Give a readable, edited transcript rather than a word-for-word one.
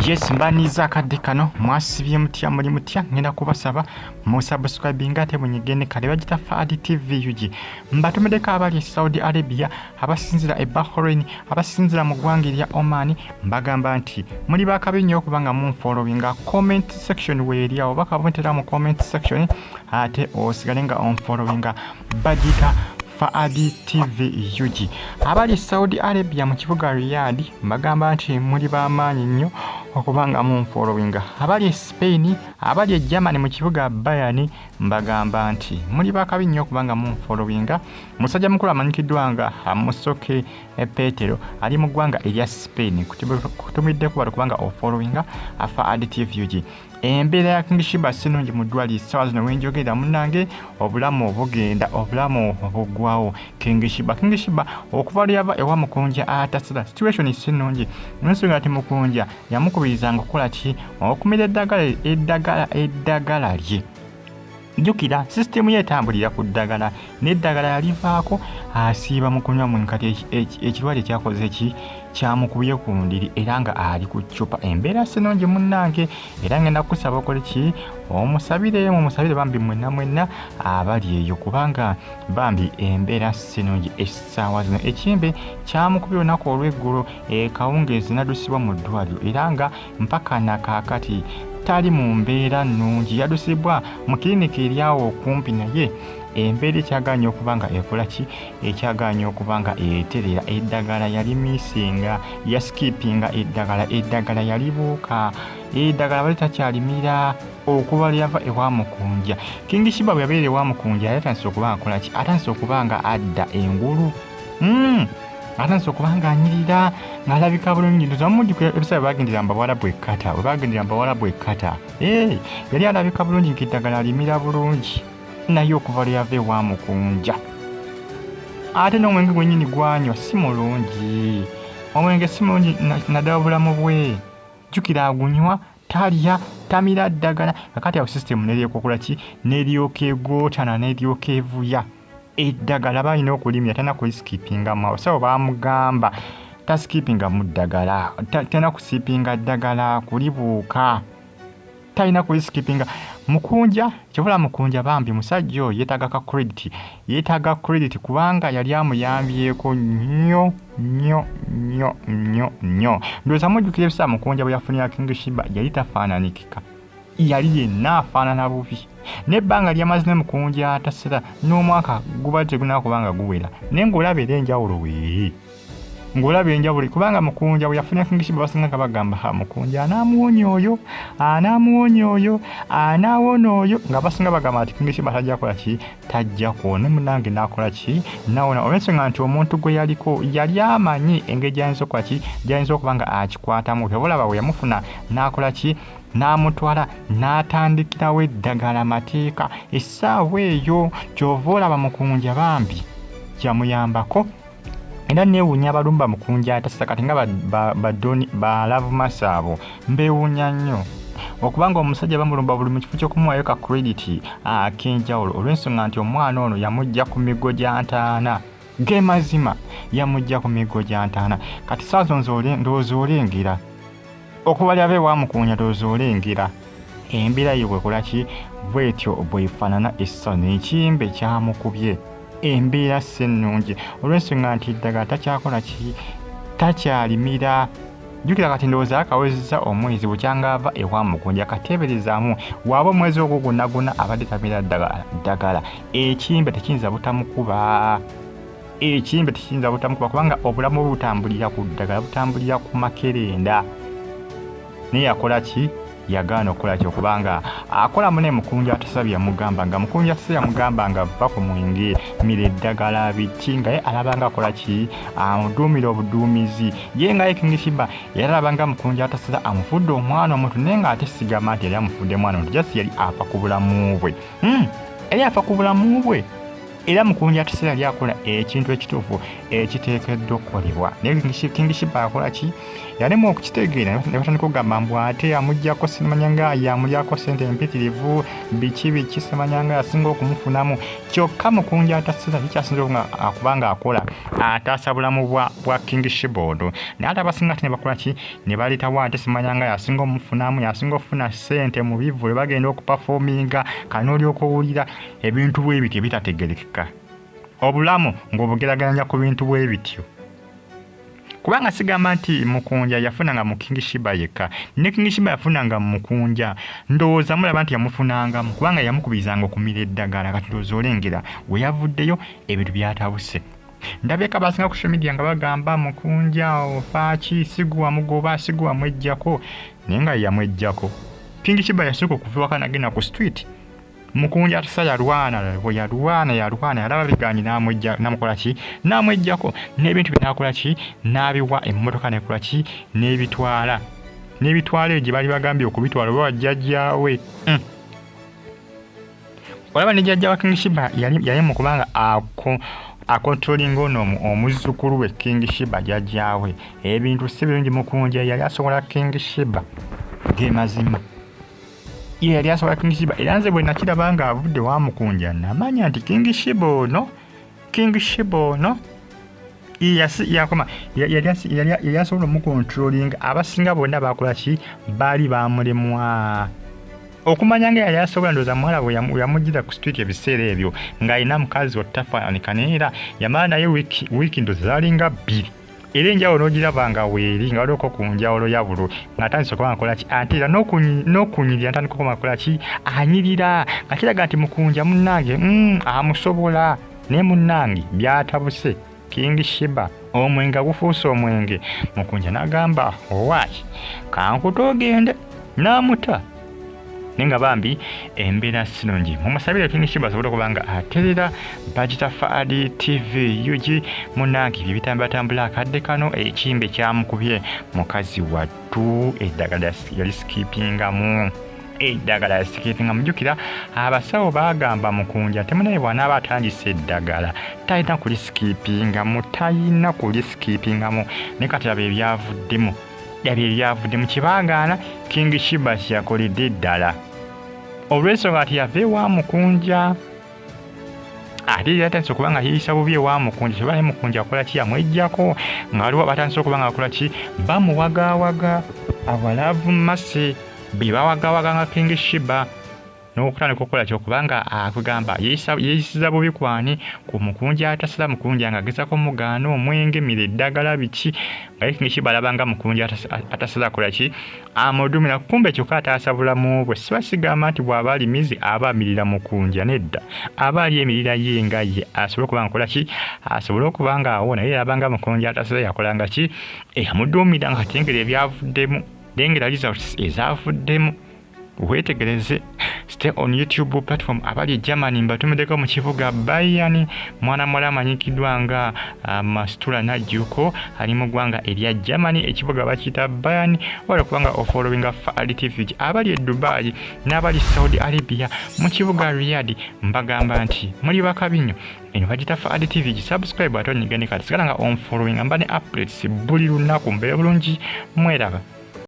Yes, mbaniza akadde kano mwasibye mutya muri mutya ngenda kubasaba mu subscribing ate munyigene kale bagita Fadi TV UG mbatumedeka abali Saudi Arabia abasinzira e Bahrain abasinzira mu ggwanga lya Oman mbagamba nti muri bakabinyo okubanga mu followinga comment section weri awo bakabontera mu comment section ate osigalenga on followinga bagita Fadi TV UG abali Saudi Arabia mu kibuga Riyadh mbagamba nti muri bamanyi nnyo okubanga mu followinga abali Spain abali Germany mu kibuga Bayern mbagamba nti muri bakabi nnyo okubanga mu followinga musajja mukulu amanyikiddwanga Amusoke Petero ali mu ggwanga erya Spain kutumidde kuba okubanga o followinga Fadi TV UG embeera ya King Sheebah sinungi mu Ddwaliro sawa zino wenjogera munange obulamu obugenda obulamu obugwawo King Sheebah okuva lyava ewa mukunja atasira situation sinungi nsonga ati mukunja yamukubirizanga okukola ki okumira eddagala lye jukira system yetambulira ku ddagala n'eddagala yalivaako asiiba mu kunywa mu nkati ekirwadde kyakoze ki kyamukubye ku ndiri era nga ali ku ccupa embeera sinungi munnange era ngenda kusaba okole ki omusabire bambi mwenna abali eyo kubanga bambi embeera sinungi essaawa zino ekimbe kyamukubye olunaku olw'eggulu kawungeezi naddusibwa mu ddwaliro era nga mpaka nakaakati tali mu mbeera nnungi yadusibwa mu kiriniki eryawo okumpi naye embeera ekyaganya okubanga ekola ki ekyaganya okubanga eterera eddagala yali misinga yaskipinga eddagala yalibuuka eddagala bali takyalimira okuba lyava ewa mukunja King Sheebah bwe yabeera ewa mukunja yatandise okubanga akola ki atandise okubanga adda engulu atandise okubanga anyirira ng'alabika bulungi ndozamuddukira ebisale bagendera mbawalabu ekkata yali alabika bulungi ng'eddagala alimira bulungi naye okuva lyava ewa mukunja ate n'omwenge gwennyini gwanywa si mulungi omwenge si mulungi naddala obulamu bwe jjukira agunywa talya tamira ddagala kakati awo system neryokokola ki neryoka egootana neryoka evuya eddagala balina okulimya tana kuliskipinga masawo bamugamba taskipinga mu ddagala tana kusipinga ddagala kulibuuka talina kuliskipinga mukunja kyebula mukunja bambi musajja oyo yeetaaga credit kubanga yali amuyambyeko nnyo ndowooza mujjukira ebisaa mukunja bwe yafunira King Sheebah yali tafaananikika yali yenna afaanana bubi n'ebbanga lyamazine mukunja atasera n'omwaka gubadde gunaakubanga guwera naye ng'olaba era enjawulo ng'olaba enjawulo kubanga mukunja bwe yafunira King Sheebah basinga nga bagamba mukunja anaamuwonya oyo nga basinga bagamba nti King Sheebah tajja kukola ki tajja kuwona munange n'akola ki nawona olw'ensonga nti omuntu gwe yaliko yali amanyi engeri gy'ayinza okukola ki gy'ayinza okuba nga akikwatamu olaba bwe yamufuna n'akola ki n'amutwala n'atandikirawo eddagala mateeka essaawa eyo ky'ova olaba mukunja bambi kyamuyambako era neewuunya abalumba mukunja atasira kati nga balavu masaabo mbeewuunya nnyo okubanga omusajja bamulumba buli mu kifo ky'okumuwayo ka credit ak'enjawulo olw'ensonga nti omwana ono yamujja ku migo gya ntaana ge mazima yamujja ku migo gya ntaana kati saazo ndowooza olengera okuba lyava ewa mukunya ndowooza olengera embeera ye bwekola ki bwetyo bwefaanana essaawa n'ekimbe kyamukubye embeera sennungi olw'ensonga nti eddagala takyakola ki takyalimira jjukira kati ndowooza akawezezza omwezi bukyanga ava ewa mukunja kateeberezaamu waaba omwezi ogwo gwonna abadde tamira ddagala ekimbe tekiyinza butamukuba kubanga obulamu bwe butambulira ku ddagala butambulira ku makerenda naye yakola ki yagaana okukola kyo kubanga akola mune mukunja atasabye yamugamba nga mukunja se yamugamba nga va ku mwenge mira eddagala biti nga ye alabanga akola ki amuduumira obuduumizi ye nga ye King Sheebah yalabanga mukunja atasira amufudde omwana omuntu naye nga ate sigamba nti yali amufudde mwana omuntu jasi yali afa ku bulamu bwe era mukunja atasera lyakola ekintu ekituufu ekiteekeddwa okukolebwa. Naye King Sheebah akola ki? Yalema okukitegeera ne batandika okugamba mbu ate amuggyako Semanya nga yamulyako ssente empitirivu biki Semanya nga asinga okumufunamu. Kyokka mukunja atasera kikyasinza okubanga akola ataasa bulamu bwa King Sheebah ono. Naye ate abasinga ate ne bakola ki? Ne baleetawo ate Semanya nga yasinga omufunamu, yasinga okufuna ssente mu bivvulu bagenda okupafoominga kanoolyoka owulira ebintu bwe bityo bitategerekeka. Obulamu ng'obugeraganya ku bintu bwe bityo. Kubanga sigamba nti mukunja yafunanga mu King Sheebah yekka. Ne King Sheebah yafunanga mu mukunja. Ndowooza mulaba nti yamufunangamu kubanga yamukubirizanga okumira eddagala. Kati ndowooza olengera we yavuddeyo ebintu byatabuse. Ndabeka basinga ku social media nga bagamba mukunja ofaaki sigwa mugoba sigwa mwejjako naye nga yamwejjako. King Sheebah yasooka okuviwaka nagenda ku street. Mukunja atasa yalwana yalaba biganyi namukola ki? Namwejjako n'ebintu bye nakola ki? N'abiwa emmotoka nekola ki? N'ebitwala egyo bali bagambye okubitwala oba wajjajjaawe. Olaba ne jjajja wa King Sheebah yali mu kubanga akontrolinga ono omuzzukulu we King Sheebah jjajjaawe. Ebintu si birungi mukunja yali asobola King Sheebah gemazima. Yali asobola King Sheebah era nze bwe nakiraba nga avudde wa mukunja namanya nti King Sheebah ono yali asobola omukontrolinga. Abasinga bonna bakola ki? Baali bamulemwa. Okumanya nga yali asobola ndowooza muwala we yamujjira ku street ebiseera ebyo ng'alina mukazi ottafaanika naye era yamala naye wiiki ndowooza zaalinga 2. Era enjawulo n'ogiraba nga weeri nga waliwo ku njawulo yabulu ng'atandise okuba ngakola ki? Ate era n'okunyirira ntandika okuba ngakola ki? Anyirira nga kiraga nti mukunja munnange amusobola naye munnange byatabuse. King Sheebah omwenge gufuuse omwenge. Mukunja n'agamba owaayi kankuta ogende n'amuta. Nenga bambi embeera sinungi. Mumusabire King Sheebah asobole okubanga aterera Bagita Faadi TV UG munange bitambatambula akadde kano ekimbe kyamukubye mukazi wattu eddagala yali skippingamu. Eddagala yasikipinga mujjukira abasawo bagamba mukunja temunaye bw'anaaba atandise eddagala talina kulisikipingamu ne kati abo ebyavuddemu kibagaana King Sheebah kyakoledde ddala. Olw'ensonga ati yava ewa mukunja ate yatandise okuba nga yeeyisa bubi ewa mukunja kyeba naye mukunja akola ki? Yamwejjako nga waliwo batandise okuba nga akola ki? Bamuwagaawaga abalaavu mase be bawagaawaga nga King Sheebah n'okutandika okukola ki? Okubanga akugamba yeeyisiza bubi kwani ku mukunja atasala mukunja nga agezako mugaana omwenge mira eddagala biki nga King Sheebah alabanga mukunja atasala akola ki? Amudumira. Kumbe kyokka ataasa bulamu bwe. Siba sigamba nti bw'aba alimizi aba amirira mukunja, nedda aba ali emirira ye nga ye asobole okuba nga akola ki? Asobole okuba nga awona naye alabanga mukunja atasala yakolanga ki? Amudumira nga atengera ebyavuddemu lengera results ezaavuddemu. Wetegereze. Stay on YouTube platform abali Germany mbatumiddeko mu kibuga Bayern mwana mwala amanyikiddwa nga Mastura Najjuko ali mu ggwanga erya Germany ekibuga bakiyita Bayern. Wala kubanga ofollowinga Faadi TV abali e Dubai n'abali Saudi Arabia mu kibuga Riyadh mbagamba nti muli bakabi nnyo. Eno bagita Faadi TV subscribe ate onyigane kati sigala nga on following mbane updates buli lunaku mbeera bulungi mweraba.